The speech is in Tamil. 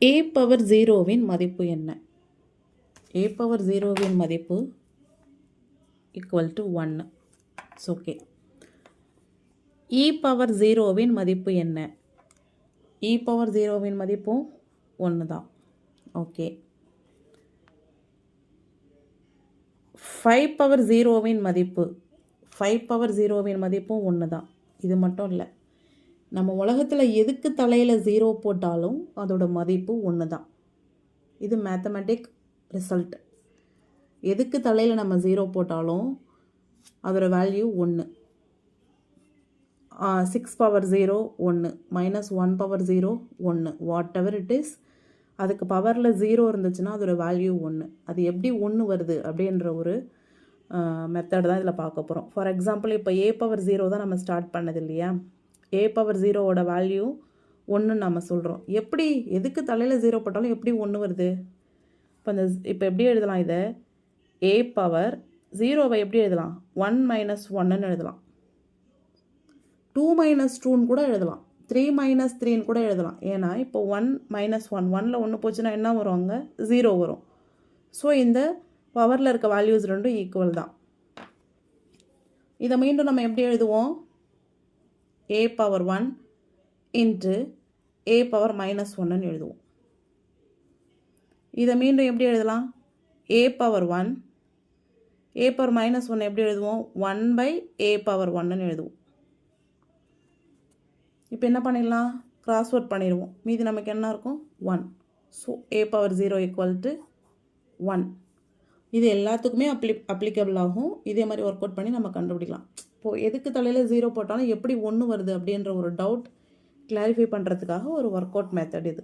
a பவர் 0வின் மதிப்பு என்ன? a பவர் 0வின் மதிப்பு equal to 1. It's okay. e power 0வின் மதிப்பு என்ன? e பவர் 0வின் மதிப்பும் 1 தான். ஓகே. 5 பவர் 0வின் மதிப்பு 5 பவர் 0வின் மதிப்பும் 1 தான். இது மட்டும் இல்லை, நம்ம உலகத்தில் எதுக்கு தலையில் 0 போட்டாலும் அதோட மதிப்பு 1 தான். இது மேத்தமெட்டிக் ரிசல்ட். எதுக்கு தலையில் நம்ம 0 போட்டாலும் அதோட value 1. 6 power 0 1, -1 power 0 1, what ever it is, அதுக்கு பவரில் 0 இருந்துச்சுன்னா அதோட வேல்யூ 1. அது எப்படி 1 வருது அப்படின்ற ஒரு மெத்தட் தான் இதில் பார்க்க போகிறோம். ஃபார் எக்ஸாம்பிள், இப்போ a பவர் 0 தான் நம்ம ஸ்டார்ட் பண்ணது இல்லையா? a பவர் 0வோட வேல்யூ 1 நம்ம சொல்கிறோம். எப்படி எதுக்கு தலையில் 0 போட்டாலும் எப்படி 1 வருது? இப்போ எப்படி எழுதலாம் இதை? a பவர் 0வை எப்படி எழுதலாம்? 1 - 1ன்னு எழுதலாம். 2 - 2ன்னு கூட எழுதலாம். 3 - 3ன்னு கூட எழுதலாம். ஏன்னா இப்போ 1 - 1 1ல் 1 போச்சுன்னா என்ன வரும்? அங்கே 0 வரும். ஸோ இந்த பவரில் இருக்க வேல்யூஸ் ரெண்டும் ஈக்குவல் தான். இதை மீண்டும் நம்ம எப்படி எழுதுவோம்? a power 1 into a power -1ன்னு எழுதுவோம். இதை மீண்டும் எப்படி எழுதலாம்? a பவர் 1 a பவர் -1 எப்படி எழுதுவோம்? 1/a பவர் 1ன்னு எழுதுவோம். இப்போ என்ன பண்ணிடலாம்? கிராஸ்வேர்ட் பண்ணிடுவோம். மீதி நமக்கு என்ன இருக்கும்? 1. So a power 0 equal to 1. இது எல்லாத்துக்குமே அப்ளிகபிள் ஆகும். இதே மாதிரி ஒர்க் அவுட் பண்ணி நம்ம கண்டுபிடிக்கலாம். இப்போது எதுக்கு தலையில் 0 போட்டாலும் எப்படி 1 வருது அப்படின்ற ஒரு டவுட் கிளாரிஃபை பண்ணுறதுக்காக ஒரு ஒர்க் அவுட் மெத்தட் இது.